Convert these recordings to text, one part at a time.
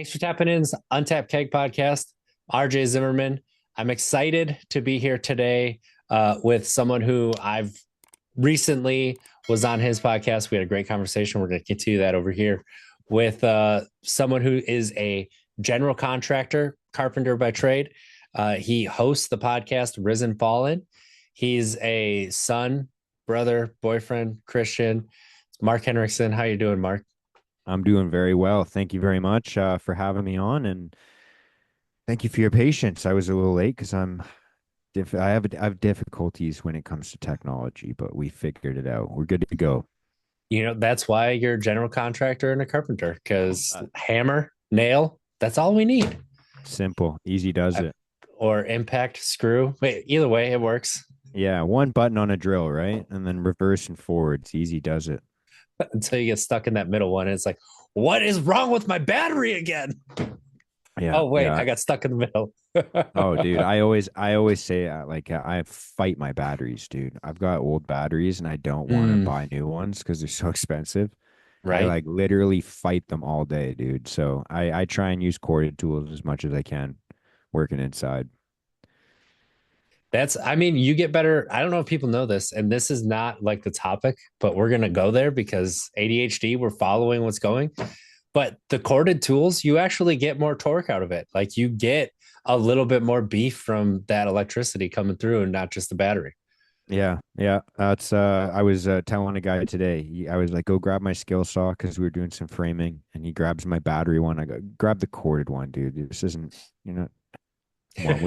Thanks for tapping in. It's the Untapped Keg Podcast. RJ Zimmerman. I'm excited to be here today with someone who I've recently was on his podcast. We had a great conversation. We're going to continue that over here with someone who is a general contractor, carpenter by trade. He hosts the podcast Risen Fallen. He's a son, brother, boyfriend, Christian. It's Mark Henriksen. How you doing, Mark? I'm doing very well. Thank you very much for having me on, and thank you for your patience. I was a little late because I have difficulties when it comes to technology, but we figured it out. We're good to go. That's why you're a general contractor and a carpenter, because Uh, hammer, nail, that's all we need. Simple, easy does Uh, it. Or impact, screw. Wait, either way, it works Yeah, one button on a drill, right? And then reverse and forwards, easy does it. until you get stuck in that middle one. And it's like, what is wrong with my battery again? Yeah, Oh, wait, yeah. I got stuck in the middle. Oh, dude, I always say I fight my batteries, dude. I've got old batteries and I don't want to Mm, buy new ones because they're so expensive. I right. like literally fight them all day, dude. So I try and use corded tools as much as I can working inside. I mean, you get better. I don't know if people know this, and this is not like the topic, but we're going to go there because ADHD, we're following what's going. But the corded tools, you actually get more torque out of it. Like you get a little bit more beef from that electricity coming through and not just the battery. Yeah, yeah. That's I was telling a guy today. I was like, go grab my skill saw because we were doing some framing, and he grabs my battery one. I go, grab the corded one, dude. This isn't, you know,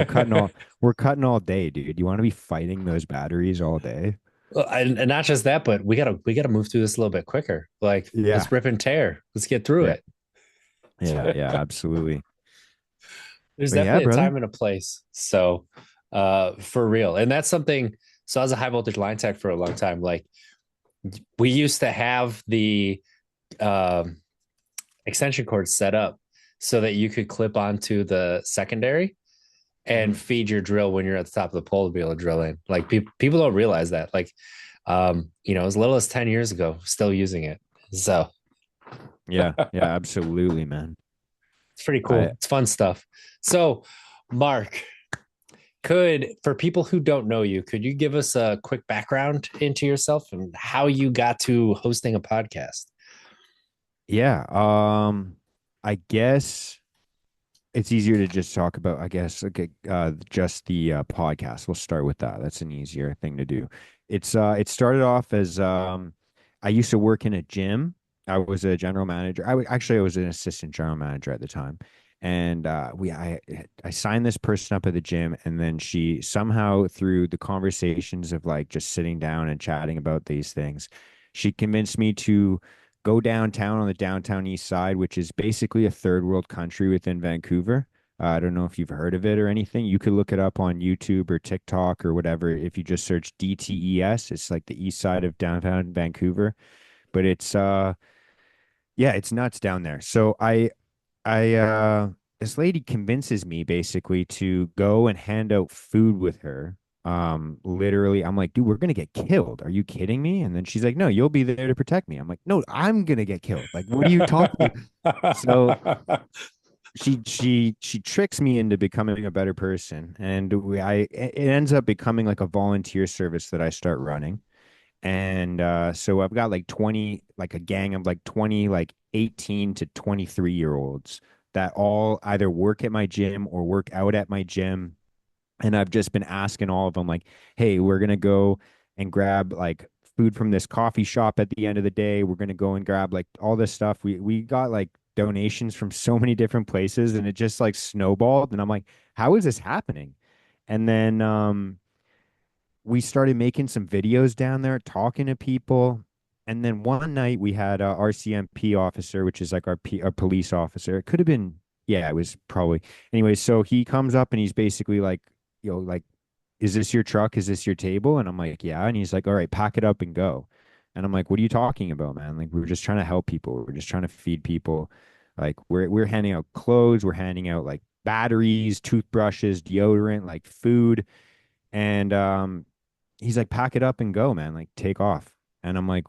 come on, we're cutting all day, dude. You want to be fighting those batteries all day? Well, and not just that, but we gotta move through this a little bit quicker. Like Yeah, let's rip and tear. Let's get through yeah, it. yeah, yeah, absolutely. There's But yeah, definitely a brother. time and a place. So for real. And that's something. So I was a high voltage line tech for a long time. Like we used to have the um extension cord set up so that you could clip onto the secondary and Mhm. feed your drill when you're at the top of the pole to be able to drill in. Like people don't realize that. Like, as little as 10 years ago, still using it. So Yeah, yeah, absolutely, man. it's pretty I cool. It's fun stuff. So, Mark, for people who don't know you, could you give us a quick background into yourself and how you got to hosting a podcast? Yeah, I guess it's easier to just talk about, I guess, okay, just the podcast. We'll start with that. That's an easier thing to do. It started off as I used to work in a gym. I was a general manager. I was an assistant general manager at the time. And I signed this person up at the gym, and then she somehow, through the conversations of like just sitting down and chatting about these things, she convinced me to go downtown on the downtown east side, which is basically a third world country within Vancouver. I don't know if you've heard of it or anything. You could look it up on YouTube or TikTok or whatever. If you just search DTES, it's like the east side of downtown Vancouver. But yeah, it's nuts down there. So this lady convinces me basically to go and hand out food with her. Literally, I'm like, dude, we're gonna get killed. Are you kidding me? And then she's like, no, you'll be there to protect me. I'm like, no, I'm gonna get killed. Like, what are you talking? So she tricks me into becoming a better person, and it ends up becoming like a volunteer service that I start running. And so I've got like 20, like a gang of like 20, like 18 to 23-year olds that all either work at my gym or work out at my gym. And I've just been asking all of them, like, hey, we're going to go and grab like food from this coffee shop at the end of the day. We're going to go and grab like all this stuff. We got like donations from so many different places, and it just like snowballed. And I'm like, how is this happening? And then we started making some videos down there, talking to people. And then one night we had a RCMP officer, which is like our police officer. It could have been, yeah, it was probably. Anyway, so he comes up and he's basically like, like, is this your truck? Is this your table? And I'm like, yeah. And he's like, all right, pack it up and go. And I'm like, what are you talking about, man? Like, we're just trying to help people. We're just trying to feed people. Like, we're handing out clothes. We're handing out like batteries, toothbrushes, deodorant, like food. And he's like, pack it up and go, man. Like, take off. And I'm like,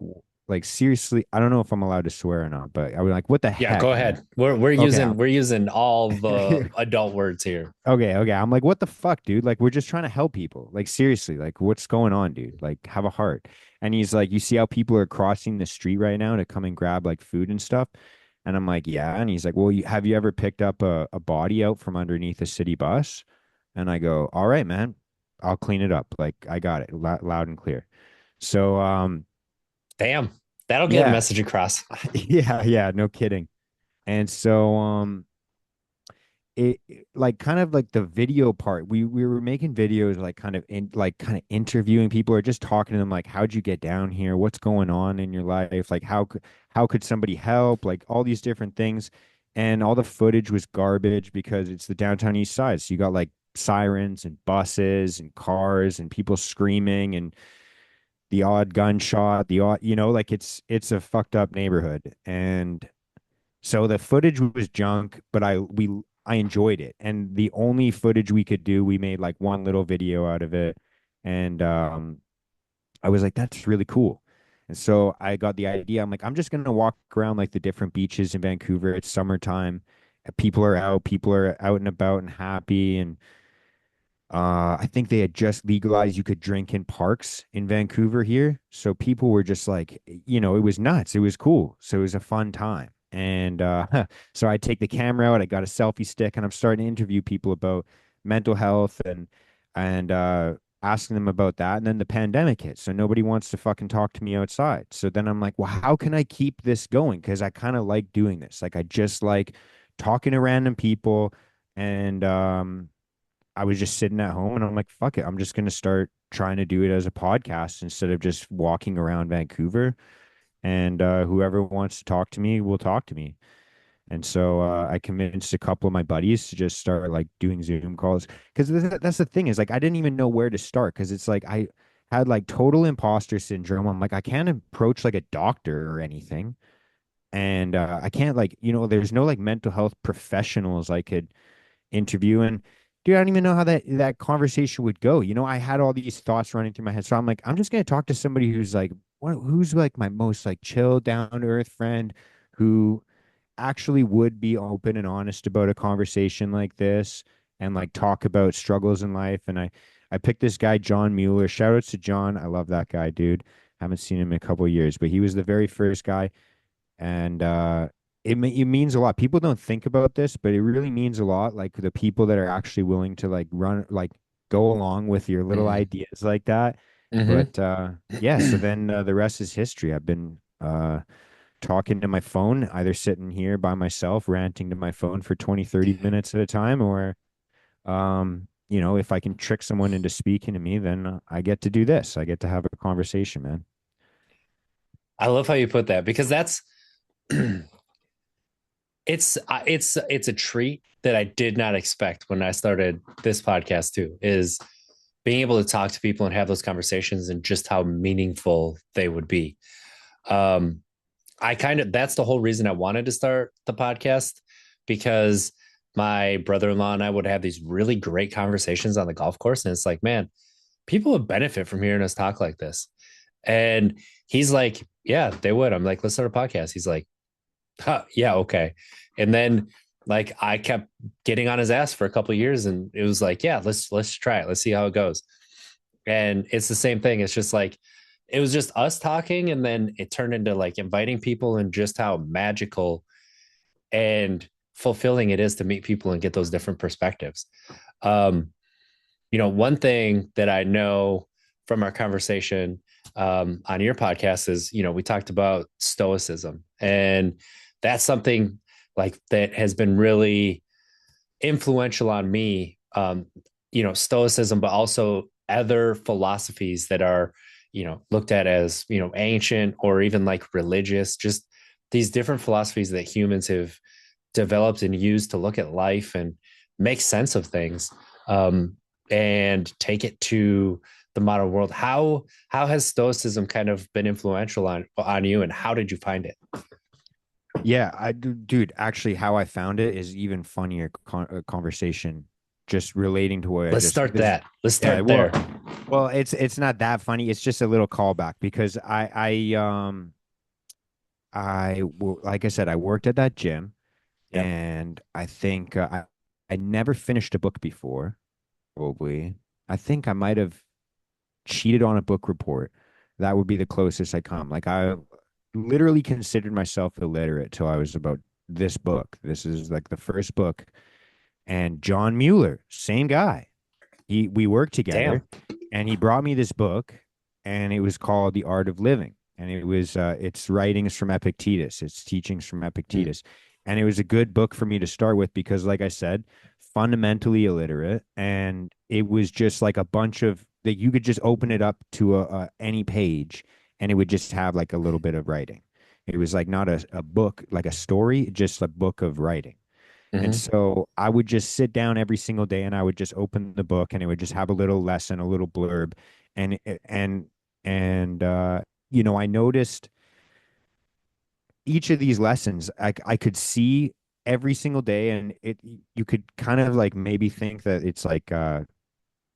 like seriously, I don't know if I'm allowed to swear or not, but I was like, what the Yeah, go heck, man? ahead. We're Okay, using all the adult words here. okay. I'm like, what the fuck, dude? Like, we're just trying to help people. Like, seriously, like, what's going on, dude? Like, have a heart. And he's like, you see how people are crossing the street right now to come and grab like food and stuff? And I'm like, yeah. And he's like, well, have you ever picked up a body out from underneath a city bus? And I go, all right, man, I'll clean it up. Like, I got it loud and clear. So, Damn, that'll get a yeah, message across. yeah, no kidding. And so, like kind of like the video part, we were making videos like kind of interviewing people or just talking to them like, how'd you get down here, what's going on in your life, like how could somebody help, like all these different things. And all the footage was garbage because it's the downtown east side, so you got like sirens and buses and cars and people screaming and the odd gunshot, the odd, like it's a fucked up neighborhood. And so the footage was junk, but I enjoyed it. And the only footage we could do, we made like one little video out of it. And I was like, that's really cool. And so I got the idea. I'm like, I'm just gonna walk around like the different beaches in Vancouver. It's summertime. People are out and about and happy. And I think they had just legalized you could drink in parks in Vancouver here. So people were just like, it was nuts. It was cool. So it was a fun time. And so I take the camera out, I got a selfie stick, and I'm starting to interview people about mental health and asking them about that. And then the pandemic hit. So nobody wants to fucking talk to me outside. So then I'm like, well, how can I keep this going? Because I kind of like doing this. Like I just like talking to random people and I was just sitting at home and I'm like, fuck it. I'm just going to start trying to do it as a podcast instead of just walking around Vancouver. And whoever wants to talk to me will talk to me. And so I convinced a couple of my buddies to just start like doing Zoom calls. Because that's the thing is like, I didn't even know where to start because it's like I had like total imposter syndrome. I'm like, I can't approach like a doctor or anything. And I can't like, there's no like mental health professionals I could interview. And dude, I don't even know how that conversation would go. I had all these thoughts running through my head. So I'm like, I'm just gonna talk to somebody who's like who's like my most like chill, down to earth friend who actually would be open and honest about a conversation like this and like talk about struggles in life. And I picked this guy, John Mueller. Shout outs to John. I love that guy, dude. Haven't seen him in a couple of years, but he was the very first guy. And it means a lot. People don't think about this, but it really means a lot. Like the people that are actually willing to like run, like go along with your little Mm-hmm. ideas like that. But yeah, so then the rest is history. I've been talking to my phone, either sitting here by myself, ranting to my phone for 20, 30 minutes at a time, or if I can trick someone into speaking to me, then I get to do this. I get to have a conversation, man. I love how you put that because that's it's a treat that I did not expect when I started this podcast too, is being able to talk to people and have those conversations and just how meaningful they would be. Um, that's the whole reason I wanted to start the podcast, because my brother-in-law and I would have these really great conversations on the golf course. And it's like, man, people would benefit from hearing us talk like this. And he's like, yeah, they would. I'm like, let's start a podcast. He's like, huh, yeah, okay. And then like I kept getting on his ass for a couple of years, and it was like, yeah, let's try it. Let's see how it goes. And it's the same thing. It's just like it was just us talking, and then it turned into like inviting people, and just how magical and fulfilling it is to meet people and get those different perspectives. Um, one thing that I know from our conversation on your podcast is, we talked about stoicism, and that's something like that has been really influential on me. Stoicism, but also other philosophies that are, looked at as, ancient or even like religious, just these different philosophies that humans have developed and used to look at life and make sense of things. And take it to the modern world. How has stoicism kind of been influential on you, and how did you find it? Yeah, dude. Actually, how I found it is even funnier conversation, just relating to what I Let's just. start This, that. Let's yeah, start there. well, it's not that funny. It's just a little callback because I like I said, I worked at that gym, Yep. and I think I never finished a book before. Probably, I think I might have cheated on a book report. That would be the closest I come. Like I literally considered myself illiterate till I was about this book. This is like the first book. And John Mueller, same guy. We worked together, Damn. and he brought me this book, and it was called The Art of Living, and it's writings from Epictetus, it's teachings from Mm. Epictetus, and it was a good book for me to start with because, like I said, fundamentally illiterate, and it was just like a bunch of that you could just open it up to any page, and it would just have like a little bit of writing. It was like not a book, like a story, just a book of writing. And Hmm. so I would just sit down every single day and I would just open the book and it would just have a little lesson, a little blurb. And and I noticed each of these lessons I could see every single day, and it you could kind of like maybe think that it's like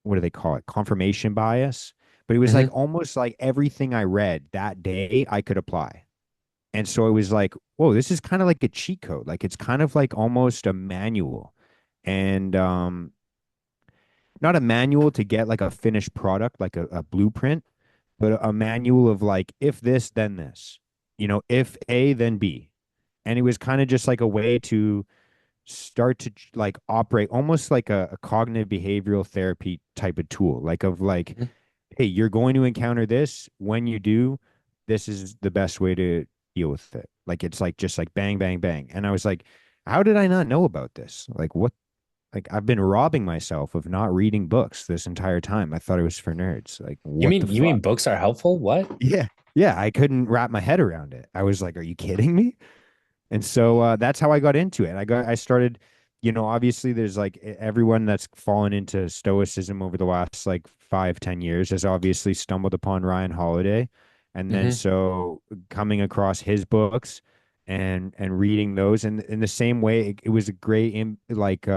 what do they call it? Confirmation bias. But it was like Hmm. almost like everything I read that day I could apply. And so it was like, whoa, this is kind of like a cheat code. Like it's kind of like almost a manual. And not a manual to get like a finished product, like a blueprint, but a manual of like, if this, then this, if A, then B. And it was kind of just like a way to start to like operate almost like a cognitive behavioral therapy type of tool, like of like, Hmm. hey, you're going to encounter this. When you do, this is the best way to deal with it. Like it's like just like bang, bang, bang. And I was like, how did I not know about this? Like what like I've been robbing myself of not reading books this entire time. I thought it was for nerds. Like You what the mean you fuck? mean books are helpful? What? Yeah. Yeah, I couldn't wrap my head around it. I was like, are you kidding me? And so that's how I got into it. I started, obviously there's like everyone that's fallen into stoicism over the last like 5, 10 years has obviously stumbled upon Ryan Holiday. And then Hmm. so coming across his books and reading those, and in the same way, it was a great like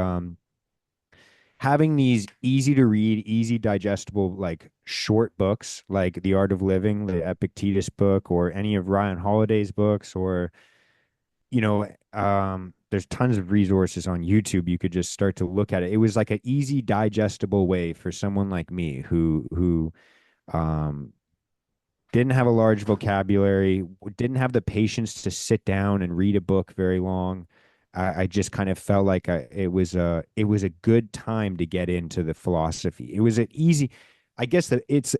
having these easy to read, easy digestible, like short books, like The Art of Living, the Epictetus book, or any of Ryan Holiday's books, or, there's tons of resources on YouTube. You could just start to look at it. It was like an easy, digestible way for someone like me who um, didn't have a large vocabulary, didn't have the patience to sit down and read a book very long. I just kind of felt like it was a good time to get into the philosophy. It was an easy, I guess that it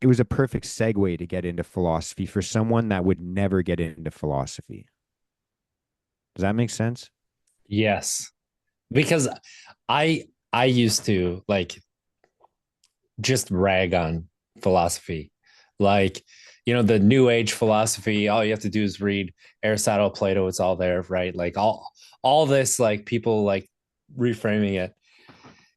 was a perfect segue to get into philosophy for someone that would never get into philosophy. Does that make sense? Yes. Because I used to like just rag on philosophy. Like, the new age philosophy, all you have to do is read Aristotle, Plato, it's all there, right? Like all this, like people like reframing it.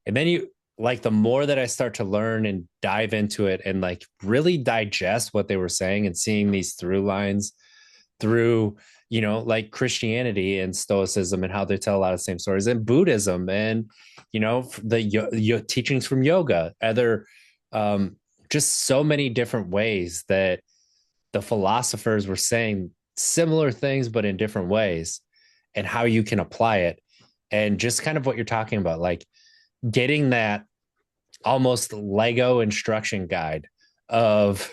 And then like the more that I start to learn and dive into it and like really digest what they were saying and seeing these through lines through, like Christianity and Stoicism and how they tell a lot of the same stories, and Buddhism and, the teachings from yoga, other, um, just so many different ways that the philosophers were saying similar things, but in different ways, and how you can apply it. And just kind of what you're talking about, like getting that almost Lego instruction guide of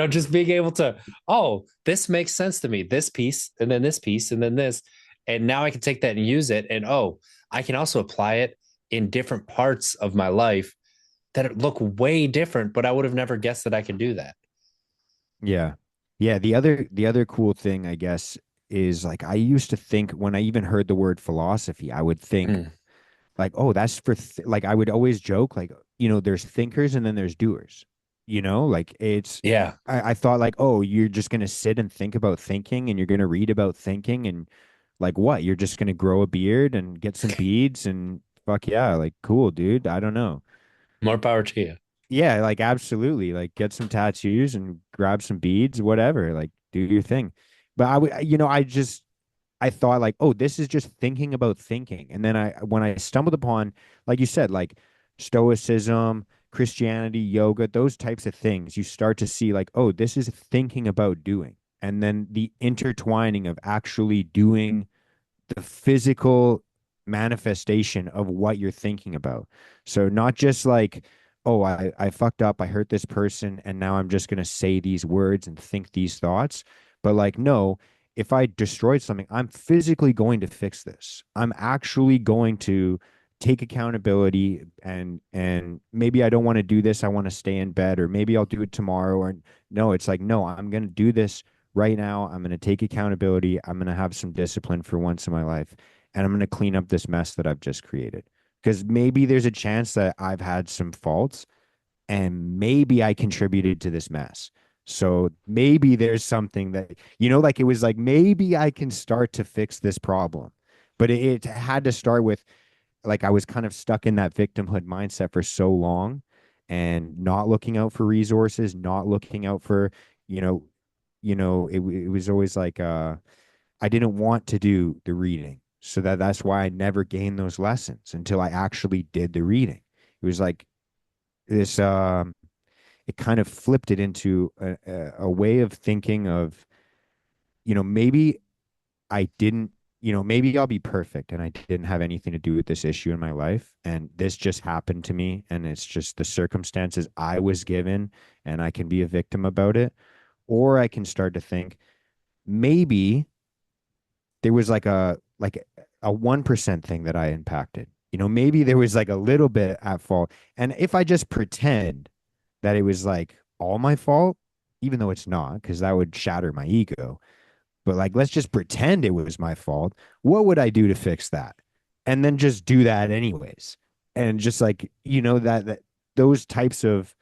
just being able to, oh, this makes sense to me, this piece and then this piece and then this, and now I can take that and use it, and oh, I can also apply it in different parts of my life that look way different, but I would have never guessed that I could do that. Yeah. Yeah, the other cool thing, I guess, is like I used to think when I even heard the word philosophy, I would think Mm, like, oh, that's for like I would always joke like, there's thinkers and then there's doers. Like yeah. I thought like, oh, you're just gonna sit and think about thinking and you're gonna read about thinking and like what? You're just gonna grow a beard and get some beads and fuck yeah, like cool, dude. I don't know. More power to you. Yeah, like absolutely. Like get some tattoos and grab some beads, whatever. Like do your thing. But I thought like, oh, this is just thinking about thinking. And then when I stumbled upon, like you said, like stoicism, Christianity, yoga, those types of things, you start to see like, oh, this is thinking about doing. And then the intertwining of actually doing the physical manifestation of what you're thinking about. So not just like, oh, I fucked up, I hurt this person, and now I'm just gonna say these words and think these thoughts. But like, no, if I destroyed something, I'm physically going to fix this. I'm actually going to take accountability and maybe I don't want to do this. I want to stay in bed, or maybe I'll do it tomorrow. Or no, it's like, no, I'm gonna do this right now. I'm going to take accountability. I'm going to have some discipline for once in my life. And I'm going to clean up this mess that I've just created. Because maybe there's a chance that I've had some faults and maybe I contributed to this mess. So maybe there's something that, like it was like, maybe I can start to fix this problem. But it had to start with, like, I was kind of stuck in that victimhood mindset for so long and not looking out for resources, not looking out for, you know, it was always like I didn't want to do the reading. So that's why I never gained those lessons until I actually did the reading. It was like this it kind of flipped it into a way of thinking of, maybe I didn't, maybe I'll be perfect and I didn't have anything to do with this issue in my life. And this just happened to me. And it's just the circumstances I was given and I can be a victim about it. Or I can start to think, maybe there was like a 1% thing that I impacted. Maybe there was like a little bit at fault. And if I just pretend that it was like all my fault, even though it's not, because that would shatter my ego. But like, let's just pretend it was my fault. What would I do to fix that? And then just do that anyways. And just like, that those types of,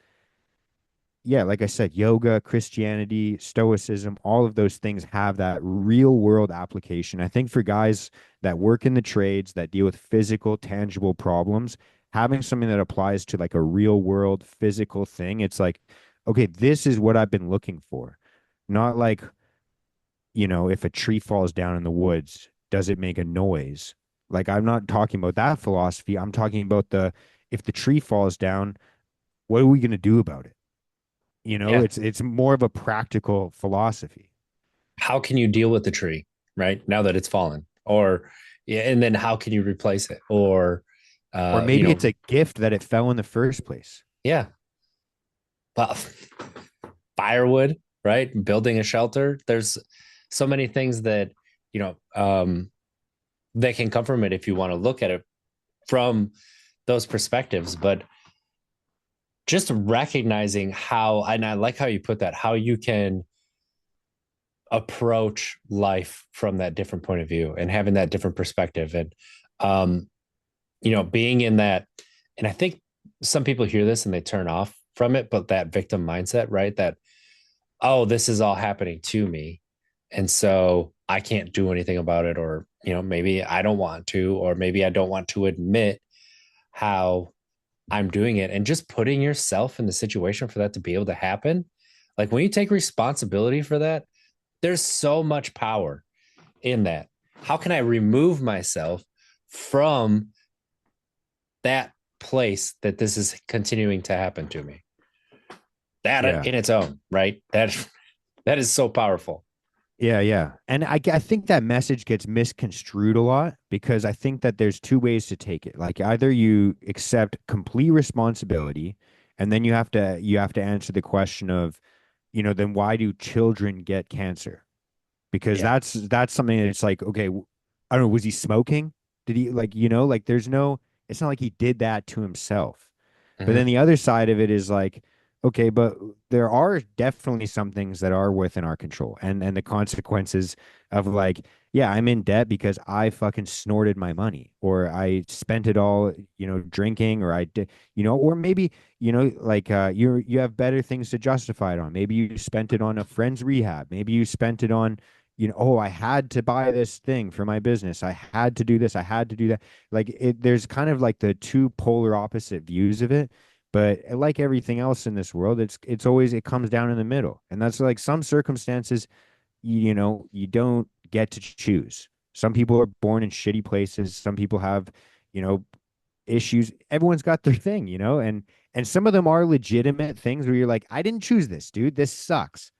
yeah, like I said, yoga, Christianity, Stoicism, all of those things have that real world application. I think for guys that work in the trades, that deal with physical, tangible problems, having something that applies to like a real world physical thing, it's like, okay, this is what I've been looking for. Not like, if a tree falls down in the woods, does it make a noise? Like, I'm not talking about that philosophy. I'm talking about if the tree falls down, what are we going to do about it? Yeah. It's more of a practical philosophy. How can you deal with the tree, right? Now that it's fallen? Or, yeah, and then how can you replace it? Or, Or you maybe know, it's a gift that it fell in the first place. yeah, well, firewood, right? Building a shelter. There's so many things that, you know, that can come from it if you want to look at it from those perspectives. But just recognizing how, and I like how you put that, how you can approach life from that different point of view and having that different perspective. And, um, being in that, and I think some people hear this and they turn off from it, but that victim mindset, right? That, oh, this is all happening to me. And so I can't do anything about it. Or, maybe I don't want to, or maybe I don't want to admit how I'm doing it, and just putting yourself in the situation for that to be able to happen. Like when you take responsibility for that, there's so much power in that. How can I remove myself from that place that this is continuing to happen to me? That Yeah. in its own, right? That is so powerful. Yeah, yeah. And I think that message gets misconstrued a lot because I think that there's two ways to take it. Like either you accept complete responsibility and then you have to answer the question of, then why do children get cancer? Because Yeah. that's something that's like, okay, I don't know, was he smoking? Did he like, there's no, it's not like he did that to himself. But then Mm-hmm. the other side of it is like, okay, but there are definitely some things that are within our control, and the consequences of like, yeah, I'm in debt because I fucking snorted my money, or I spent it all, drinking, or I did, or maybe, like you have better things to justify it on. Maybe you spent it on a friend's rehab. Maybe you spent it on, oh, I had to buy this thing for my business. I had to do this. I had to do that. Like there's kind of like the two polar opposite views of it. But like everything else in this world, it's always, it comes down in the middle. And that's like some circumstances, you don't get to choose. Some people are born in shitty places. Some people have, you know, issues. Everyone's got their thing, and And some of them are legitimate things where you're like, I didn't choose this, dude. This sucks.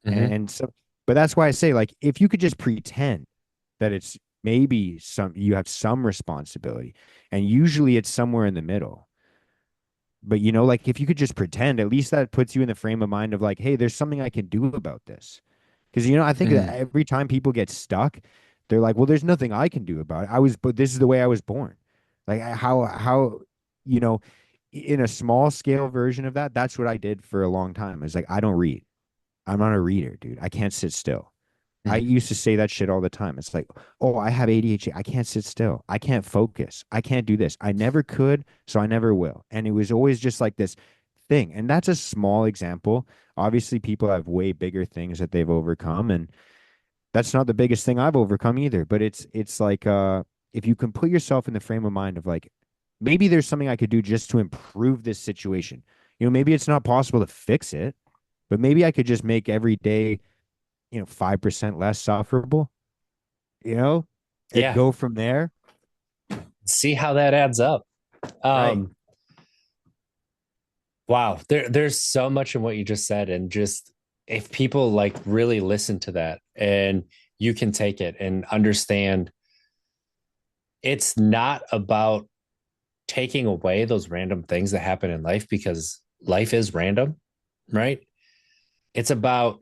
Hmm. And so, but that's why I say, like, if you could just pretend that it's maybe you have some responsibility, and usually it's somewhere in the middle. But like if you could just pretend, at least that puts you in the frame of mind of like, hey, there's something I can do about this. Because I think that Hmm. every time people get stuck, they're like, well, there's nothing I can do about it. But this is the way I was born. Like how, you know, in a small scale version of that, that's what I did for a long time. It's like, I don't read. I'm not a reader, dude. I can't sit still. I Hmm. used to say that shit all the time. It's like, oh, I have ADHD. I can't sit still. I can't focus. I can't do this. I never could, so I never will. And it was always just like this thing. And that's a small example. Obviously, people have way bigger things that they've overcome, and that's not the biggest thing I've overcome either. But it's like if you can put yourself in the frame of mind of like maybe there's something I could do just to improve this situation. Maybe it's not possible to fix it, but maybe I could just make every day 5% less sufferable, you know, and Yeah. go from there. See how that adds up. Right. Um, wow. There's so much in what you just said. And just if people like really listen to that and you can take it and understand it's not about taking away those random things that happen in life because life is random, right? It's about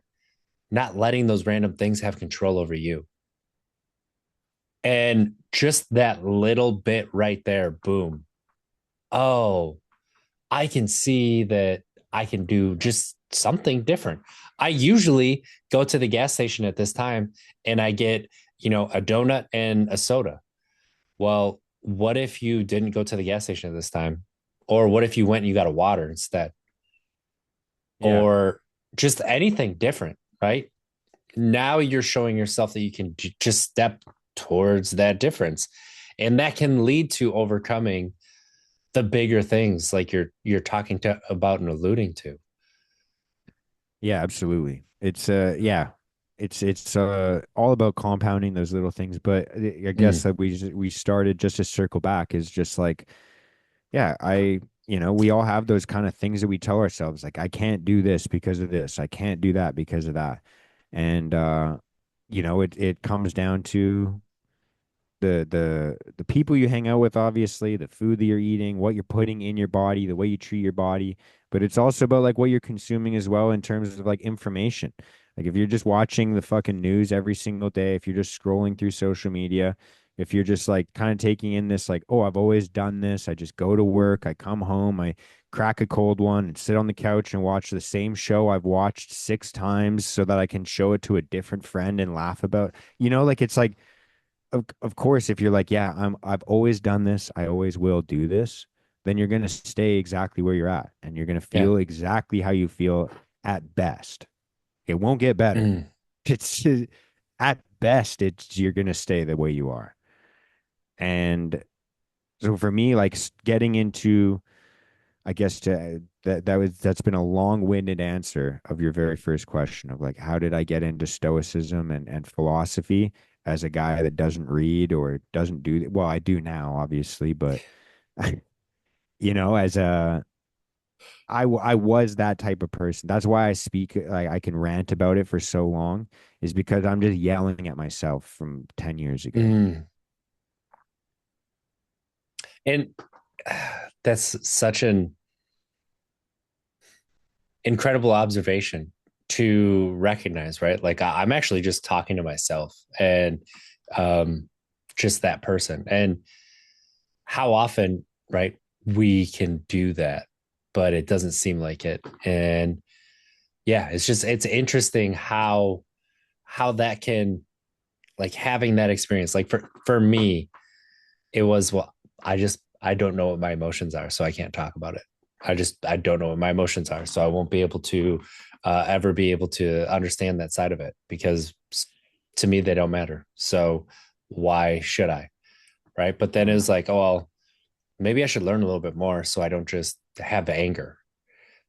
not letting those random things have control over you. And just that little bit right there, boom. Oh, I can see that I can do just something different. I usually go to the gas station at this time and I get, a donut and a soda. Well, what if you didn't go to the gas station at this time? Or what if you went and you got a water instead? Yeah. Or just anything different, right? Now you're showing yourself that you can just step towards that difference. And that can lead to overcoming the bigger things like you're talking to about and alluding to. Yeah, absolutely. It's yeah. It's all about compounding those little things, but I guess Mm, that we started just to circle back is just like yeah, we all have those kind of things that we tell ourselves like I can't do this because of this. I can't do that because of that. And it comes down to the people you hang out with, obviously, the food that you're eating, what you're putting in your body, the way you treat your body, but it's also about like what you're consuming as well in terms of like information. Like if you're just watching the fucking news every single day, if you're just scrolling through social media, if you're just like kind of taking in this like, oh, I've always done this. I just go to work, I come home, I crack a cold one and sit on the couch and watch the same show I've watched 6 times so that I can show it to a different friend and laugh about. Like it's like of course, if you're like, yeah, I've always done this, I always will do this, then you're gonna stay exactly where you're at, and you're gonna yeah. feel exactly how you feel at best. It won't get better. Mm, It's at best, it's you're gonna stay the way you are. And so for me, like getting into, I guess that's been a long-winded answer of your very first question of like, how did I get into stoicism and philosophy as a guy that doesn't read or doesn't do well, I do now, obviously, but as I was that type of person. That's why I speak like I can rant about it for so long, is because I'm just yelling at myself from 10 years ago. mm. And that's such an incredible observation to recognize, right? Like I'm actually just talking to myself and um, just that person. And how often, right, we can do that, but it doesn't seem like it. And yeah, it's interesting how that can like having that experience. Like for me, it was well, I don't know what my emotions are, so I can't talk about it. I don't know what my emotions are, so I won't be able to ever be able to understand that side of it because to me they don't matter. So why should I? Right? But then it was like, oh well, maybe I should learn a little bit more so I don't just have anger.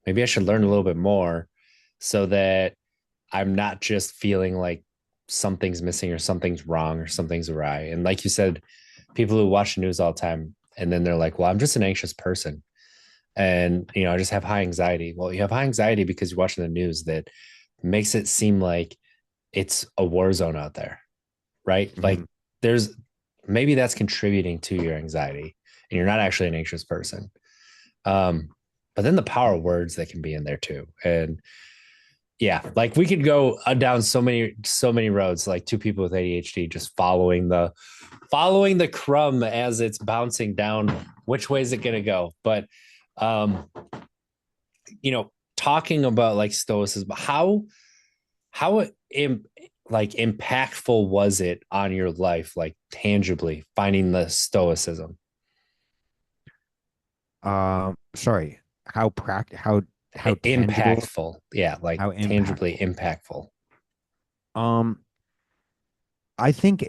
Maybe I should learn a little bit more so that I'm not just feeling like something's missing or something's wrong or something's awry. And like you said, people who watch the news all the time and then they're like, well, I'm just an anxious person. and I just have high anxiety. Well, you have high anxiety because you're watching the news that makes it seem like it's a war zone out there, right? Hmm. Like there's maybe that's contributing to your anxiety, and you're not actually an anxious person. Um, but then the power of words that can be in there too, and yeah, like we could go down so many roads, like two people with ADHD just following the crumb as it's bouncing down. Which way is it going to go? But um, talking about like stoicism, how like impactful was it on your life, like tangibly finding the stoicism? Sorry, how tangible, Impactful, yeah, like how tangibly impactful. impactful. Um, I think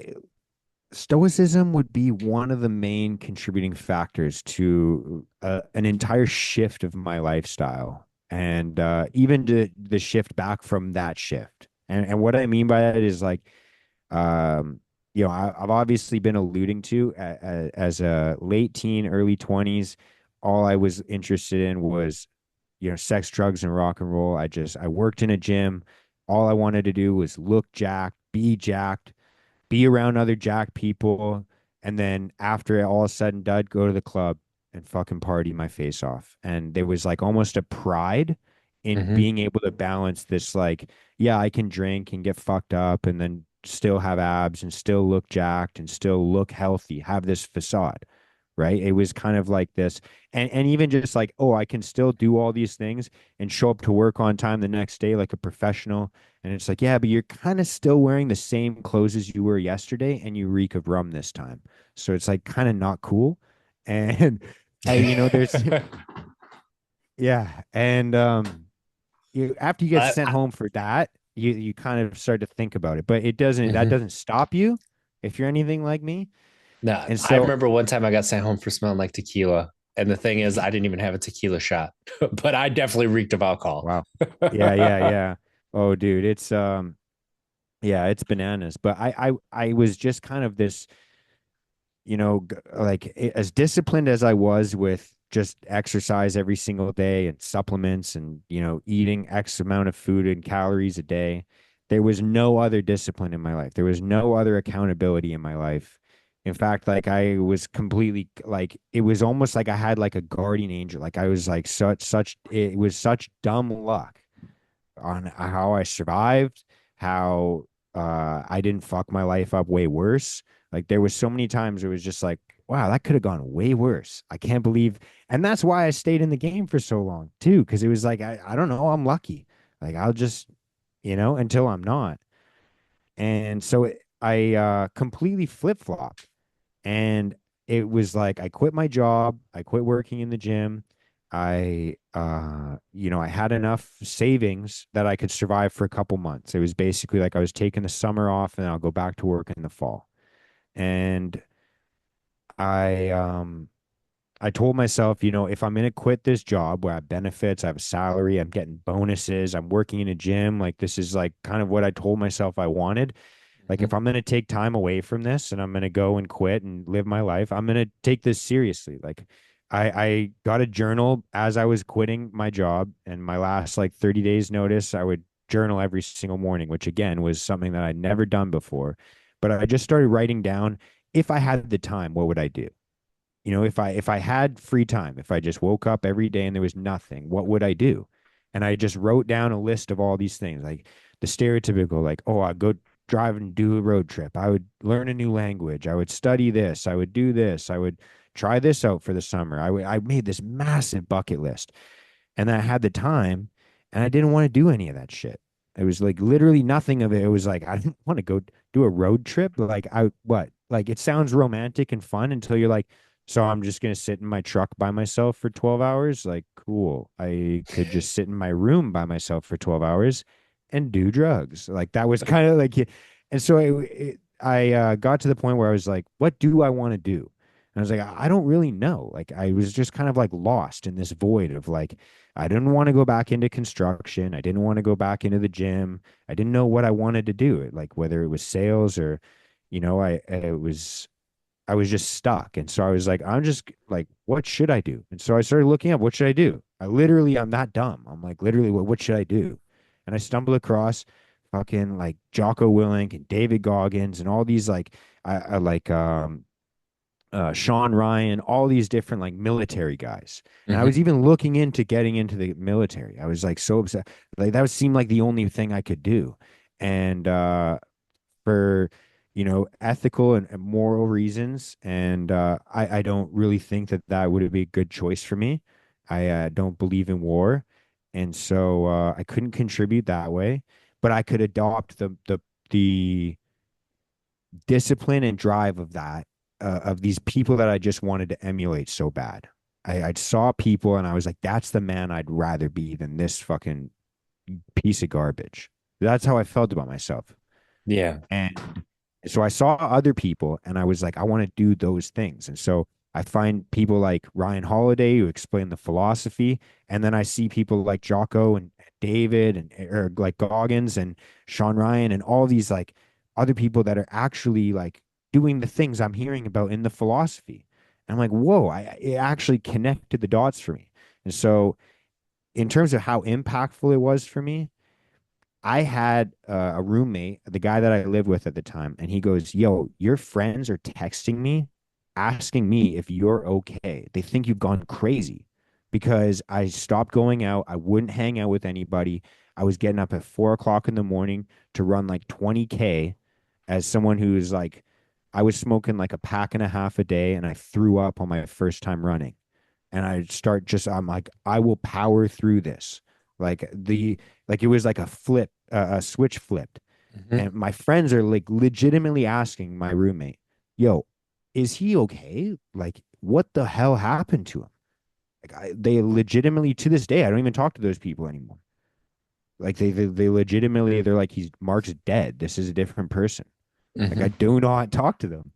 Stoicism would be one of the main contributing factors to an entire shift of my lifestyle, and even to the shift back from that shift. And what I mean by that is like, um, I've obviously been alluding to as a late teen, early 20s. All I was interested in was, sex, drugs, and rock and roll. I worked in a gym. All I wanted to do was look jacked, be around other jack people, and then after it all said and done, go to the club and fucking party my face off. And there was like almost a pride in Mm-hmm. being able to balance this, like, yeah, I can drink and get fucked up and then still have abs and still look jacked and still look healthy, have this facade. Right. It was kind of like this. And even just like, oh, I can still do all these things and show up to work on time the next day like a professional. And it's like, yeah, but you're kind of still wearing the same clothes as you were yesterday and you reek of rum this time. So it's like kind of not cool. And there's yeah. And you after you get I, sent I, home for that, you kind of start to think about it. But that mhm. doesn't stop you if you're anything like me. No, And I so remember one time I got sent home for smelling like tequila. And the thing is, I didn't even have a tequila shot, but I definitely reeked of alcohol. wow. Yeah, yeah, yeah. Oh, dude, it's yeah, it's bananas. But I was just kind of this, like as disciplined as I was with just exercise every single day and supplements and, eating X amount of food and calories a day, there was no other discipline in my life. There was no other accountability in my life. In fact, like I was completely like it was almost like I had like a guardian angel. Like I was like it was such dumb luck on how I survived, how I didn't fuck my life up way worse. Like there was so many times it was just like, wow, that could have gone way worse. I can't believe, and that's why I stayed in the game for so long too, because it was like I don't know, I'm lucky. Like I'll just, until I'm not. And so I completely flip-flopped. And it was like I quit my job, I quit working in the gym. I had enough savings that I could survive for a couple months. It was basically like I was taking the summer off and I'll go back to work in the fall. And I um I told myself, if I'm gonna quit this job where I have benefits, I have a salary, I'm getting bonuses, I'm working in a gym, like this is like kind of what I told myself I wanted. Like if Mhm. I'm going to take time away from this and I'm going to go and quit and live my life, I'm going to take this seriously. Like I got a journal as I was quitting my job, and my last like 30 days notice, I would journal every single morning, which again was something that I'd never done before. But I just started writing down, if I had the time, what would I do? If I had free time, if I just woke up every day and there was nothing, what would I do? And I just wrote down a list of all these things, like the stereotypical, like, oh, I'd go drive and do a road trip. I would learn a new language. I would study this. I would do this. I would try this out for the summer. I made this massive bucket list, and then I had the time, and I didn't want to do any of that shit. It was like literally nothing of it. It was like I didn't want to go do a road trip. Like I what? Like it sounds romantic and fun until you're like, so I'm just gonna sit in my truck by myself for 12 hours. Like cool. I could just sit in my room by myself for 12 hours and do drugs. Like that was kind of like, and so I got to the point where I was like, what do I want to do? And I was like, I don't really know. Like I was just kind of like lost in this void of like I didn't want to go back into construction. I didn't want to go back into the gym. I didn't know what I wanted to do, like whether it was sales or, I it was. I was just stuck. And so I was like, I'm just like, what should I do? And so I started looking up, what should I do? I'm that dumb. I'm like, literally, what should I do? And I stumbled across fucking like Jocko Willink and David Goggins and all these like, I like, Sean Ryan, all these different like military guys. And I was Hmm. even looking into getting into the military. I was like so upset. Like that would seem like the only thing I could do. And for ethical and moral reasons, and I don't really think that that would be a good choice for me. I don't believe in war, and so I couldn't contribute that way, but I could adopt the discipline and drive of that of these people that I just wanted to emulate so bad. I saw people and I was like, that's the man I'd rather be than this fucking piece of garbage. That's how I felt about myself. Yeah. And so I saw other people and I was like, I want to do those things. And so I find people like Ryan Holiday who explain the philosophy. And then I see people like Jocko and David and or like Goggins and Sean Ryan and all these like other people that are actually like doing the things I'm hearing about in the philosophy. And I'm like, whoa, it actually connected the dots for me. And so in terms of how impactful it was for me, I had a roommate, the guy that I lived with at the time, and he goes, "Yo, your friends are texting me, asking me if you're okay. They think you've gone crazy because I stopped going out. I wouldn't hang out with anybody. I was getting up at 4 o'clock in the morning to run like 20K as someone who's like, I was smoking like a pack and a half a day, and I threw up on my first time running and I'm like, I will power through this. Like it was like a switch flipped. Hmm. And my friends are like legitimately asking my roommate, yo, is he okay? Like, what the hell happened to him? They legitimately to this day, I don't even talk to those people anymore. Like they legitimately, they're like, Mark's dead. This is a different person. Like I Hmm. do not talk to them.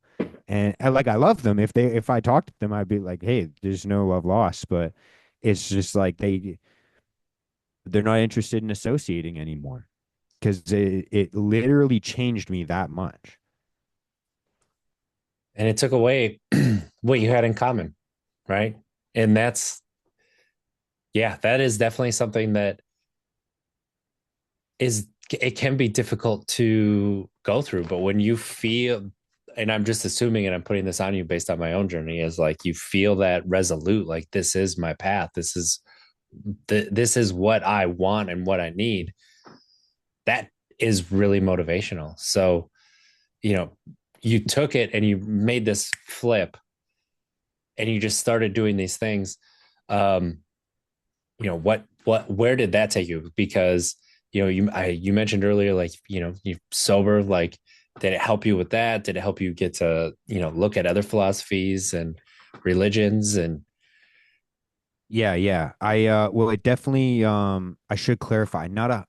And like I love them. If I talked to them, I'd be like, hey, there's no love lost. But it's just like they're not interested in associating anymore because it literally changed me that much. And it took away what you had in common, right? And that's, yeah, that is definitely something that is, it can be difficult to go through. But when you feel, and I'm just assuming, and I'm putting this on you based on my own journey, is like you feel that resolute, like this is my path. This is what I want and what I need. That is really motivational. So, you know, you took it and you made this flip and you just started doing these things. Um, where did that take you? Because, you mentioned earlier, like, you sober, like, did it help you with that? Did it help you get to, look at other philosophies and religions and, Yeah, yeah. It definitely I should clarify. Not a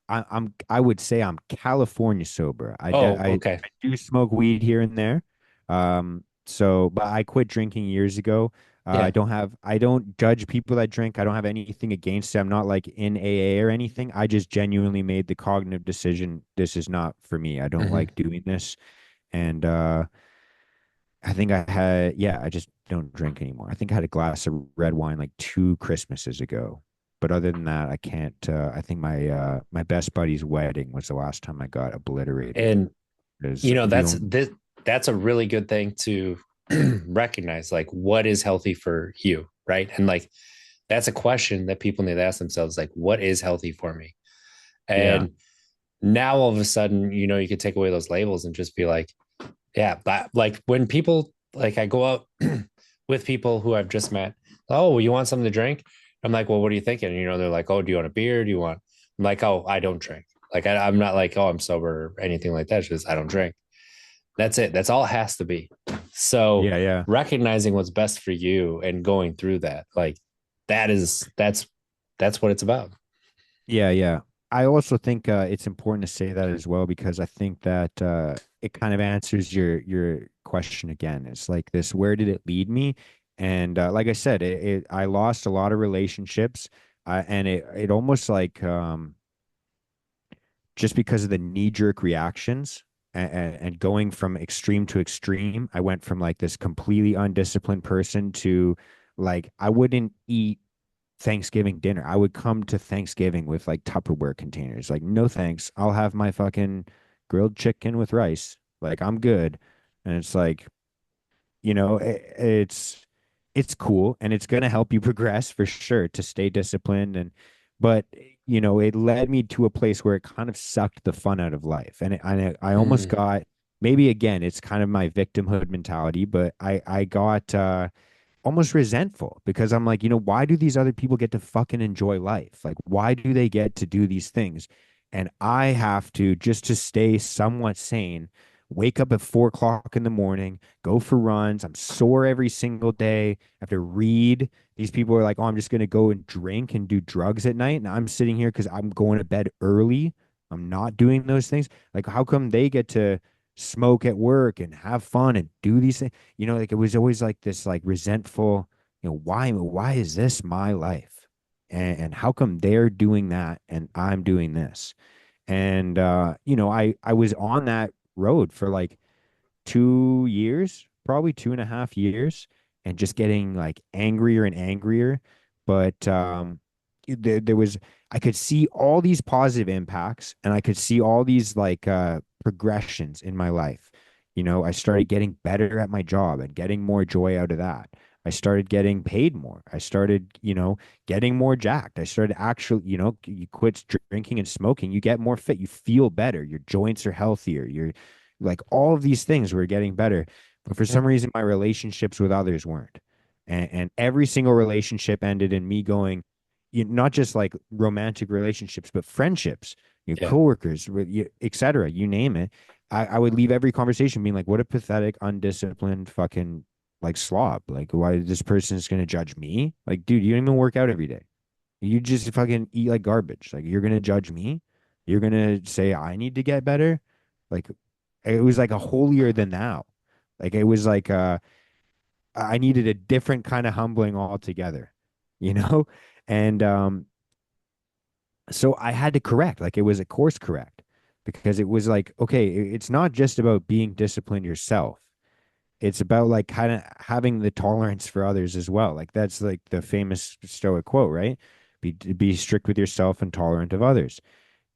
I would say I'm California sober. oh, okay. I do smoke weed here and there. But I quit drinking years ago. Yeah. I don't judge people that drink. I don't have anything against it. I'm not like in AA or anything. I just genuinely made the cognitive decision this is not for me. I don't Hmm. like doing this. And I think I just don't drink anymore. I think I had a glass of red wine like 2 Christmases ago. But other than that, I can't. I think my best buddy's wedding was the last time I got obliterated. And, Because the that's only, this, that's a really good thing to recognize, like, what is healthy for you, right? And like, that's a question that people need to ask themselves, like, what is healthy for me? yeah, And now all of a sudden, you could take away those labels and just be like, yeah, but like when people, like, I go out with people who I've just met, oh, you want something to drink? I'm like, well, what are you thinking? They're like, oh, do you want a beer? Do you want? I'm like, oh, I don't drink. Like, I'm not like, oh, I'm sober or anything like that. It's just I don't drink. That's it. That's all it has to be. So yeah. recognizing what's best for you and going through that, like, that's what it's about. Yeah. I also think it's important to say that as well because I think that it kind of answers your question again. It's like this: where did it lead me? And like I said, I lost a lot of relationships, and it almost like just because of the knee jerk reactions. and going from extreme to extreme. I went from like this completely undisciplined person to like I wouldn't eat Thanksgiving dinner. I would come to Thanksgiving with like Tupperware containers. Like, no thanks. I'll have my fucking grilled chicken with rice. Like, I'm good. And it's like, it's cool and it's going to help you progress for sure to stay disciplined. But it led me to a place where it kind of sucked the fun out of life. And I almost Mm, got, maybe again, it's kind of my victimhood mentality, but I got, almost resentful because I'm like, why do these other people get to fucking enjoy life? Like, why do they get to do these things? And I have to, just to stay somewhat sane, wake up at 4 o'clock in the morning, go for runs. I'm sore every single day. I have to read. These people are like, oh, I'm just going to go and drink and do drugs at night. And I'm sitting here because I'm going to bed early. I'm not doing those things. Like, how come they get to smoke at work and have fun and do these things? Like it was always like this like resentful, why is this my life? And how come they're doing that and I'm doing this? And I was on that road for like 2 years, probably 2.5 years, and just getting like angrier and angrier. But there was, I could see all these positive impacts and I could see all these like progressions in my life. I started getting better at my job and getting more joy out of that. I started getting paid more. I started, getting more jacked. I started actually, you quit drinking and smoking, you get more fit, you feel better, your joints are healthier, you're like all of these things were getting better. But for some reason, my relationships with others weren't. And every single relationship ended in me going, not just like romantic relationships, but friendships, yeah. coworkers, et cetera, you name it. I would leave every conversation being like, what a pathetic, undisciplined fucking like slob. Like, why this person is going to judge me? Like, dude, you don't even work out every day. You just fucking eat like garbage. Like, you're going to judge me? You're going to say I need to get better? Like, it was like a holier than thou. Like, it was like, I needed a different kind of humbling altogether, you know? And so I had to correct, like, it was a course correct because it was like, okay, it's not just about being disciplined yourself. It's about like kind of having the tolerance for others as well. Like, that's like the famous Stoic quote, right? Be strict with yourself and tolerant of others.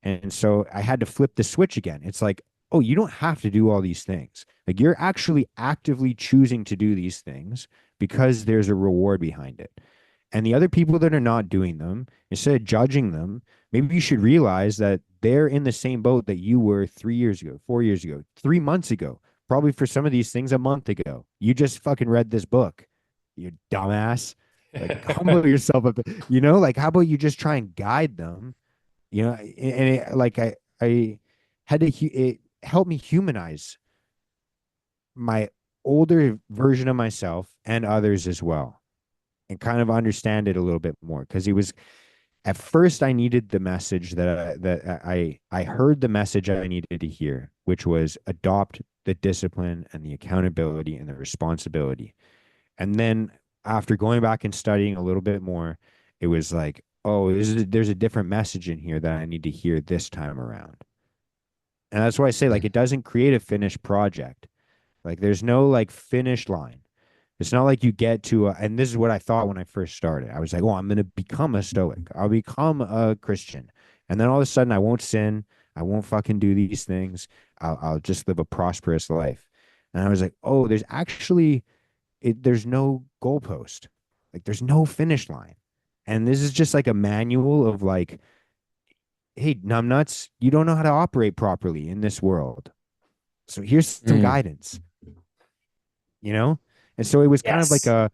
And so I had to flip the switch again. It's like, oh, you don't have to do all these things. Like, you're actually actively choosing to do these things because there's a reward behind it. And the other people that are not doing them, instead of judging them, maybe you should realize that they're in the same boat that you were 3 years ago, 4 years ago, 3 months ago, probably for some of these things a month ago. You just fucking read this book, you dumbass. Like, humble yourself a bit, like, how about you just try and guide them, and like I had to, it helped me humanize my older version of myself and others as well, and kind of understand it a little bit more because he was, at first I needed the message that I heard the message I needed to hear, which was adopt the discipline and the accountability and the responsibility. And then after going back and studying a little bit more, it was like, oh, there's a different message in here that I need to hear this time around. And that's why I say, like, it doesn't create a finished project. Like, there's no like finish line. It's not like you get to and this is what I thought when I first started. I was like, oh, I'm going to become a Stoic. I'll become a Christian. And then all of a sudden I won't sin. I won't fucking do these things. I'll just live a prosperous life. And I was like, oh, there's no goalpost. Like, there's no finish line. And this is just like a manual of like, hey, numbnuts, you don't know how to operate properly in this world. So here's some Mm, guidance, you know? And so it was kind of like yes.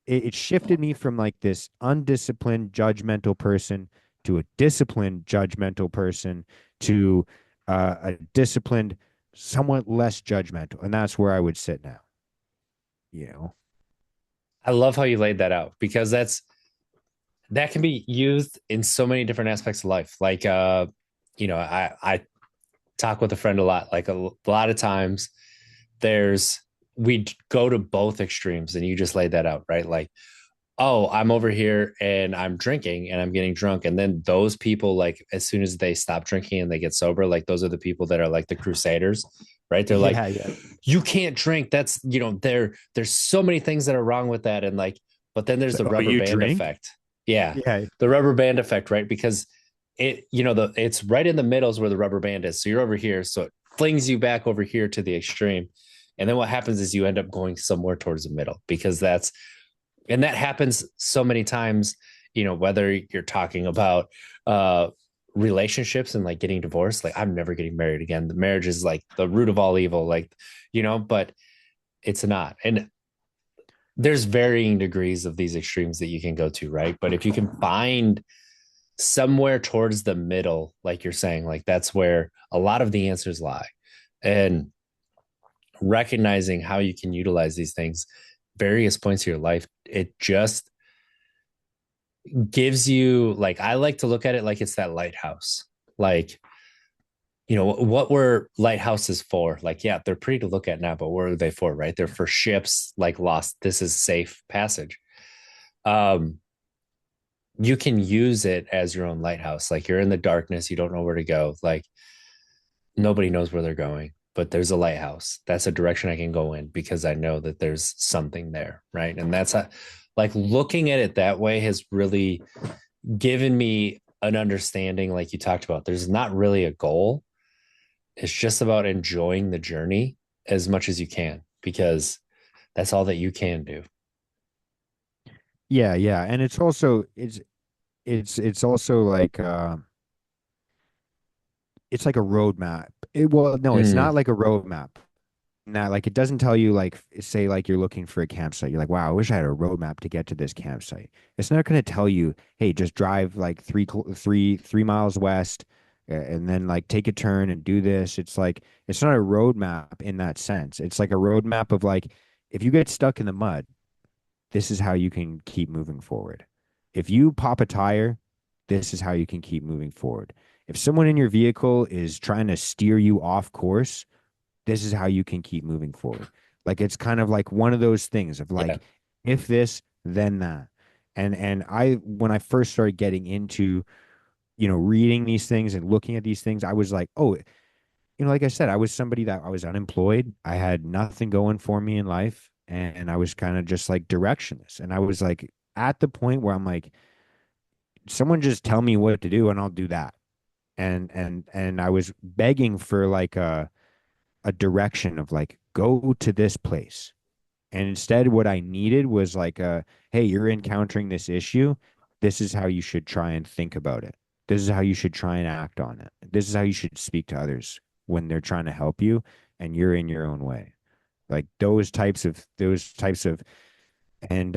it shifted me from like this undisciplined, judgmental person to a disciplined, judgmental person to a disciplined, somewhat less judgmental. And that's where I would sit now, you know? I love how you laid that out because that can be used in so many different aspects of life. Like I talk with a friend a lot. Like a lot of times there's we go to both extremes and you just laid that out, right? Like, oh, I'm over here and I'm drinking and I'm getting drunk. And then those people, like, as soon as they stop drinking and they get sober, like, those are the people that are like the crusaders, right? They're like, Yeah, yeah. you can't drink. That's, there's so many things that are wrong with that. And like, but then there's It's the like, oh, rubber you band drink? effect. Yeah. Yeah. The rubber band effect, right? Because it's right in the middle is where the rubber band is. So you're over here. So it flings you back over here to the extreme. And then what happens is you end up going somewhere towards the middle because and that happens so many times, whether you're talking about uh relationships and like getting divorced, like I'm never getting married again. The marriage is like the root of all evil, like, but it's not. And there's varying degrees of these extremes that you can go to, right? But if you can find somewhere towards the middle, like you're saying, like that's where a lot of the answers lie. And recognizing how you can utilize these things various points of your life, it just gives you, like, I like to look at it like it's that lighthouse. Like, what were lighthouses for? Like, yeah, they're pretty to look at now, but what are they for, right? They're for ships like lost. This is safe passage. Um, you can use it as your own lighthouse. Like you're in the darkness, you don't know where to go. Like nobody knows where they're going, but there's a lighthouse. That's a direction I can go in because I know that there's something there, right? And like looking at it that way has really given me an understanding, like you talked about. There's not really a goal. It's just about enjoying the journey as much as you can because that's all that you can do. Yeah, yeah. And it's also like it's like a roadmap. Well, no, it's Mm, not like a roadmap. Now, like it doesn't tell you like say like you're looking for a campsite. You're like, wow, I wish I had a roadmap to get to this campsite. It's not going to tell you, hey, just drive like 3 miles west, and then like take a turn and do this. It's like it's not a roadmap in that sense. It's like a roadmap of like if you get stuck in the mud, this is how you can keep moving forward. If you pop a tire, this is how you can keep moving forward. If someone in your vehicle is trying to steer you off course, this is how you can keep moving forward. Like it's kind of like one of those things of yeah. like, if this, then that. And I when I first started getting into, reading these things and looking at these things, I was like, oh, like I said, I was somebody that I was unemployed. I had nothing going for me in life. And I was kind of just like directionless. And I was like at the point where I'm like, someone just tell me what to do and I'll do that. And I was begging for like a direction of like, go to this place. And instead, what I needed was like hey, you're encountering this issue. This is how you should try and think about it. This is how you should try and act on it. This is how you should speak to others when they're trying to help you and you're in your own way. Like those types of and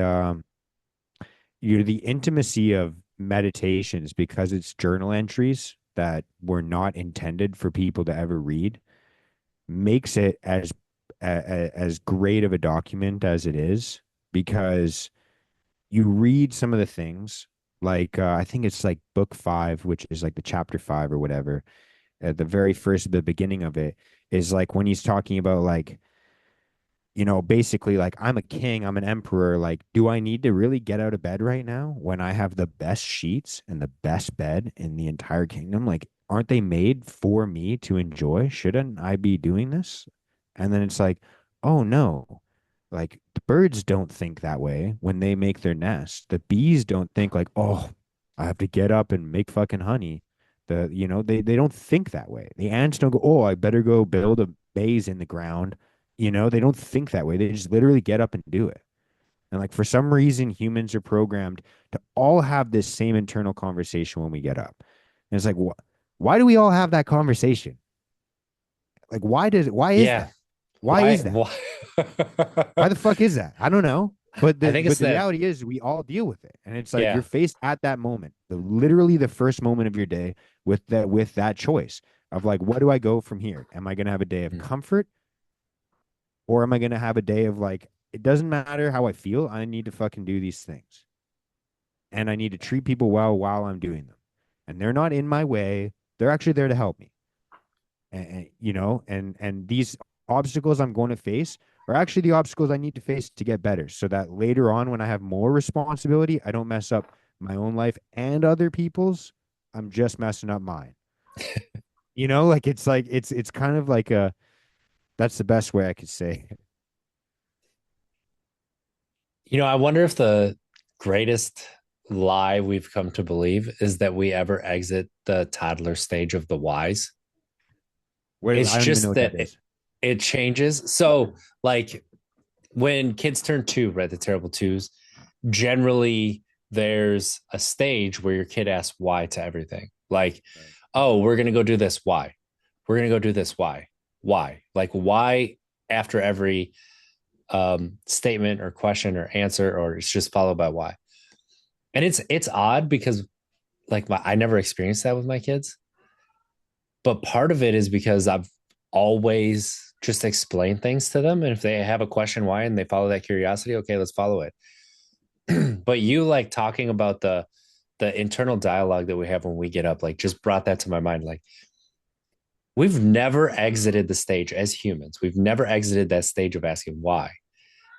the intimacy of meditations, because it's journal entries that were not intended for people to ever read, makes it as great of a document as it is, because you read some of the things like I think it's like book 5, which is like the chapter 5 or whatever. At the very first, the beginning of it is like when he's talking about like, basically like, I'm a king, I'm an emperor. Like, do I need to really get out of bed right now when I have the best sheets and the best bed in the entire kingdom? Like, aren't they made for me to enjoy? Shouldn't I be doing this? And then it's like, oh no, like the birds don't think that way when they make their nest. The bees don't think like, oh, I have to get up and make fucking honey. They don't think that way. The ants don't go, oh, I better go build a maze in the ground. They don't think that way. They just literally get up and do it. And like for some reason, humans are programmed to all have this same internal conversation when we get up. And it's like, why do we all have that conversation? Like, why is Yeah. that? Why is that? Why? Why the fuck is that? I don't know. But I the think but it's the that. reality is we all deal with it. And it's like you're Yeah. faced at that moment, literally the first moment of your day with that choice of like, what do I go from here? Am I gonna have a day of Mm. comfort, or am I gonna have a day of like, it doesn't matter how I feel, I need to fucking do these things. And I need to treat people well while I'm doing them. And they're not in my way. They're actually there to help me. And these obstacles I'm going to face are actually the obstacles I need to face to get better, so that later on when I have more responsibility, I don't mess up my own life and other people's. I'm just messing up mine. Like it's kind of like That's the best way I could say it. I wonder if the greatest lie we've come to believe is that we ever exit the toddler stage of the whys. What, It's I don't even know just what that that it, is. it changes. So, like when kids turn two, right, the terrible twos, generally there's a stage where your kid asks why to everything. Like, Right. oh, we're going to go do this. Why? We're going to go do this. Why? Why? Like, why after every statement or question or answer, or it's just followed by why. And it's odd because like I never experienced that with my kids, but part of it is because I've always just explained things to them, and if they have a question why and they follow that curiosity, okay, let's follow it. But you like talking about the internal dialogue that we have when we get up, like just brought that to my mind. Like we've never exited the stage as humans. We've never exited that stage of asking why.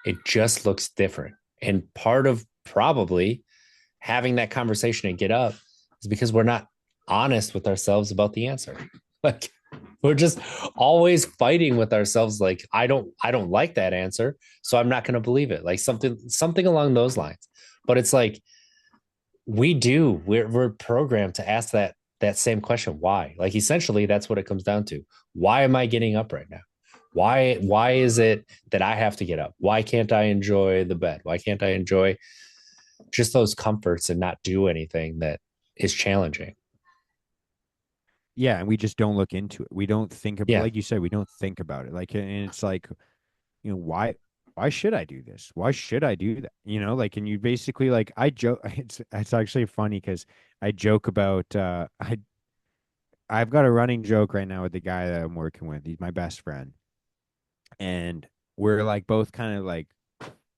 It just looks different. And part of probably having that conversation and get up is because we're not honest with ourselves about the answer. Like we're just always fighting with ourselves like I don't like that answer, so I'm not going to believe it. Like something along those lines. But it's like we're programmed to ask that same question why? Like essentially that's what it comes down to. Why am I getting up right now? Why is it that I have to get up? Why can't I enjoy the bed? Why can't I enjoy just those comforts and not do anything that is challenging? Yeah, and we just don't look into it. We don't think about, Yeah. like you said, we don't think about it. Like, and it's like, why should I do this? Why should I do that? Like, and you basically like, I joke. It's actually funny because I joke about, I've got a running joke right now with the guy that I'm working with. He's my best friend, and we're like both kind of like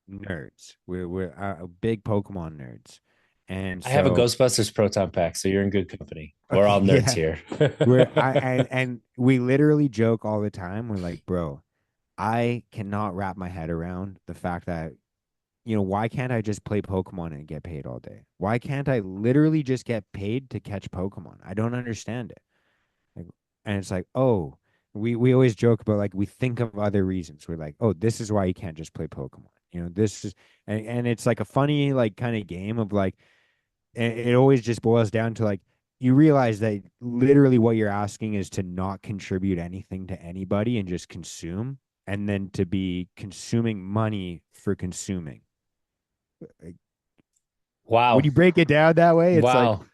nerds. We're big Pokemon nerds, and I have a so Ghostbusters proton pack, so you're in good company. We're okay, all nerds yeah, here. and we literally joke all the time. We're like, bro, I cannot wrap my head around the fact that, why can't I just play Pokemon and get paid all day? Why can't I literally just get paid to catch Pokemon? I don't understand it. Like, and it's like, oh, we always joke about like we think of other reasons. We're like, oh, this is why you can't just play Pokemon. This is and it's like a funny like kind of game of like and it always just boils down to like you realize that literally what you're asking is to not contribute anything to anybody and just consume and then to be consuming money for consuming. Like, when Wow. you break it down that way, it's like Wow.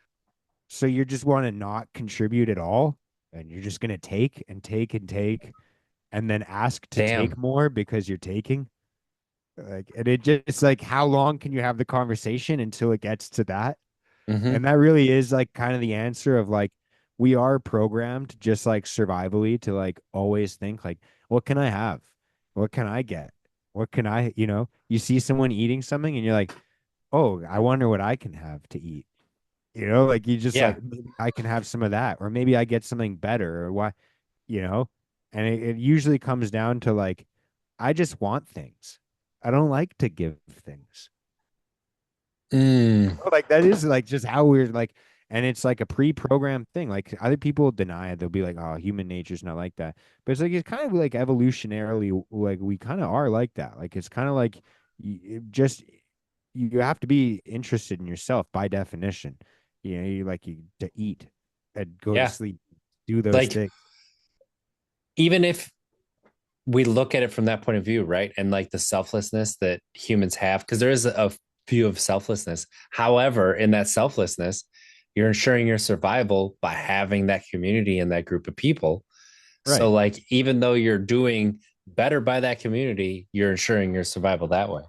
so you just want to not contribute at all and you're just going to take and take and take and then ask to take Damn. more because you're taking like and it just like how long can you have the conversation until it gets to that. And Mm-hmm. that really is like kind of the answer of like we are programmed just like survivally to like always think like, what can I have? What can I get? What can I, you see someone eating something and you're like, oh, I wonder what I can have to eat. Like you just Yeah. like maybe I can have some of that, or maybe I get something better, or why, you know? And it usually comes down to like, I just want things. I don't like to give things. Mm. Like that is like just how we're like, and it's like a pre-programmed thing. Like other people deny it. They'll be like, "Oh, human nature's not like that." But it's like it's kind of like evolutionarily, like we kind of are like that. Like it's kind of like just you have to be interested in yourself by definition. You to eat and go to Yeah. sleep, do those Like things. even if we look at it from that point of view, right? And like the selflessness that humans have, because there is a view of selflessness. However, in that selflessness, you're ensuring your survival by having that community and that group of people. So, Right. like, even though you're doing better by that community, you're ensuring your survival that way.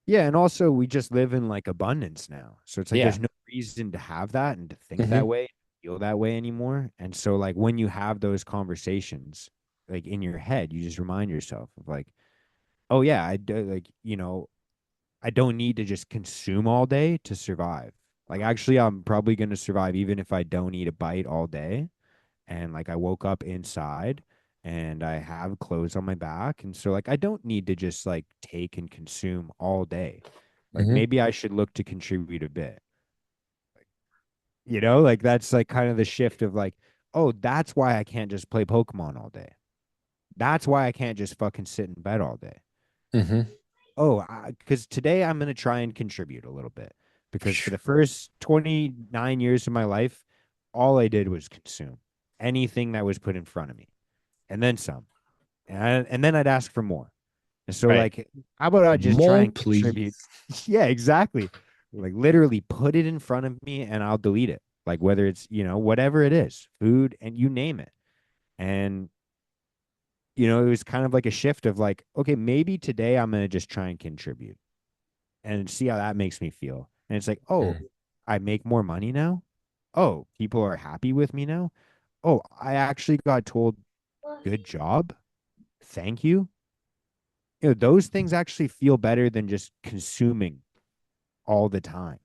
Yeah, and also we just live in like abundance now. So it's like Yeah. there's no reason to have that and to think that Mm-hmm. way, feel that way anymore. And so like when you have those conversations like in your head, you just remind yourself of like, oh yeah, I do like, I don't need to just consume all day to survive. Like actually I'm probably going to survive even if I don't eat a bite all day and like I woke up inside and I have clothes on my back. And so like I don't need to just like take and consume all day. Like Mm-hmm. maybe I should look to contribute a bit. Like that's like kind of the shift of like, oh, that's why I can't just play Pokemon all day. That's why I can't just fucking sit in bed all day. Mm-hmm. Oh, because today I'm going to try and contribute a little bit because for the first 29 years of my life, all I did was consume anything that was put in front of me and then some. And then I'd ask for more. And so, Right. like, how about I just try More, and please. contribute? Yeah, exactly. Like, literally put it in front of me and I'll delete it. Like, whether it's, whatever it is, food, and you name it. And, it was kind of like a shift of like, okay, maybe today I'm going to just try and contribute and see how that makes me feel. And it's like, oh, Mm. I make more money now. Oh, people are happy with me now. Oh, I actually got told, good job. Thank you. Those things actually feel better than just consuming all the time.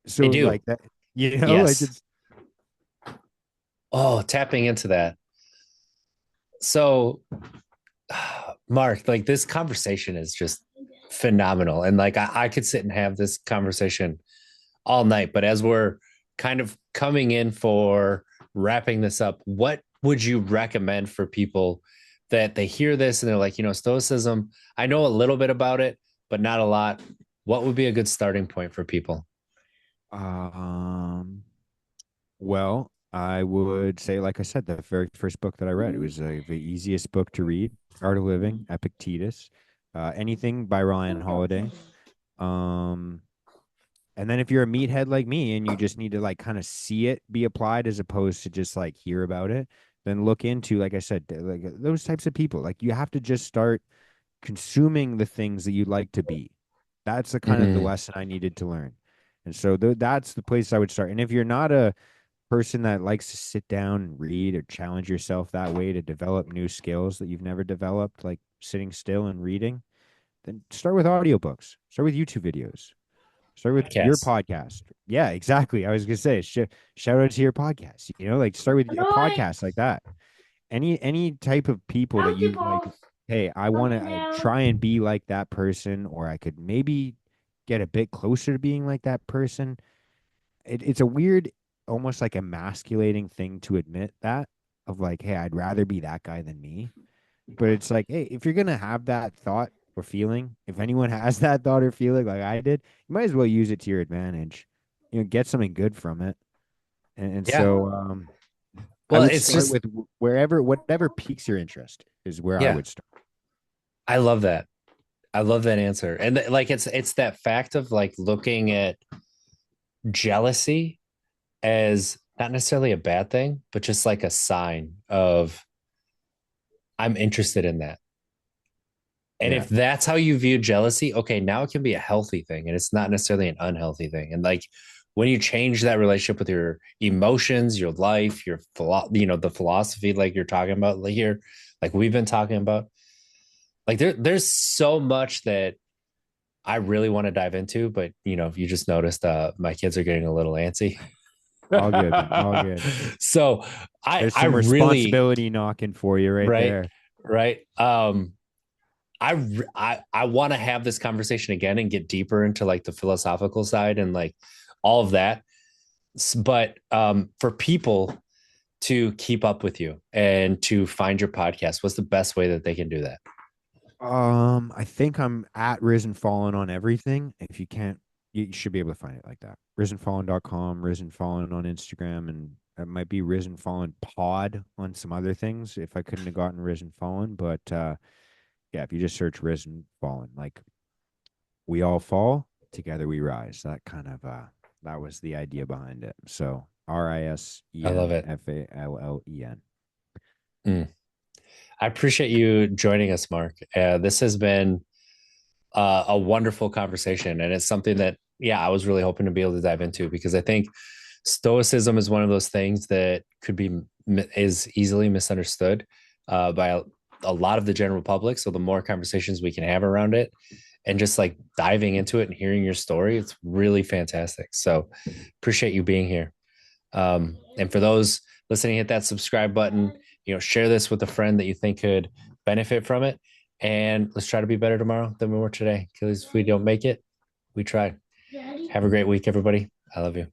They So do. like that, like Yes. it's Oh, tapping into that. So, Mark, like this conversation is just phenomenal. And like I could sit and have this conversation all night. But as we're kind of coming in for wrapping this up, what would you recommend for people that they hear this and they're like, Stoicism, I know a little bit about it, but not a lot. What would be a good starting point for people? um well, I would say, like I said, the very first book that I read, it was the easiest book to read, Art of Living, Epictetus, anything by Ryan Holiday. Um And then if you're a meathead like me and you just need to like kind of see it be applied as opposed to just like hear about it, then look into, like I said, like those types of people. Like you have to just start consuming the things that you'd like to be. That's the kind of the Mm, lesson I needed to learn. And so that's the place I would start. And if you're not a person that likes to sit down and read or challenge yourself that way to develop new skills that you've never developed, like sitting still and reading, then start with audiobooks, start with YouTube videos. Start with your podcast. podcast. Yeah, exactly. I was gonna say, shout out to your podcast. Like start with a podcast like that. Any type of people that you like. Hey, I want to try and be like that person, or I could maybe get a bit closer to being like that person. It's a weird, almost like emasculating thing to admit that of like, hey, I'd rather be that guy than me. But it's like, hey, if you're gonna have that thought or feeling, if anyone has that thought or feeling like I did, you might as well use it to your advantage. Get something good from it. And Yeah. so I Well, would it's start just, with whatever piques your interest is where I yeah, would start. I love that. I love that answer. And like it's that fact of like looking at jealousy as not necessarily a bad thing, but just like a sign of I'm interested in that. And Yeah. if that's how you view jealousy, okay, now it can be a healthy thing and it's not necessarily an unhealthy thing. And like when you change that relationship with your emotions, your life, the philosophy, like you're talking about like here, like we've been talking about, like there's so much that I really want to dive into, but if you just noticed, my kids are getting a little antsy. All good, man. All good. So There's I some really, responsibility knocking for you right right, there. right. I want to have this conversation again and get deeper into like the philosophical side and like all of that. But for people to keep up with you and to find your podcast, what's the best way that they can do that? I think I'm at Risen Fallen on everything. If you can't, you should be able to find it like that. RisenFallen.com, Risen Fallen on Instagram, and it might be Risen Fallen Pod on some other things if I couldn't have gotten Risen Fallen. But yeah, if you just search Risen Fallen, like we all fall, together we rise. That was the idea behind it. So I love it. RisenFallen. Mm. I appreciate you joining us, Mark. This has been a wonderful conversation, and it's something that, yeah, I was really hoping to be able to dive into because I think stoicism is one of those things that is easily misunderstood by a lot of the general public. So the more conversations we can have around it, and just like diving into it and hearing your story, it's really fantastic. So appreciate you being here. And for those listening, hit that subscribe button. Share this with a friend that you think could benefit from it. And let's try to be better tomorrow than we were today. Because if we don't make it, we tried. Have a great week, everybody. I love you.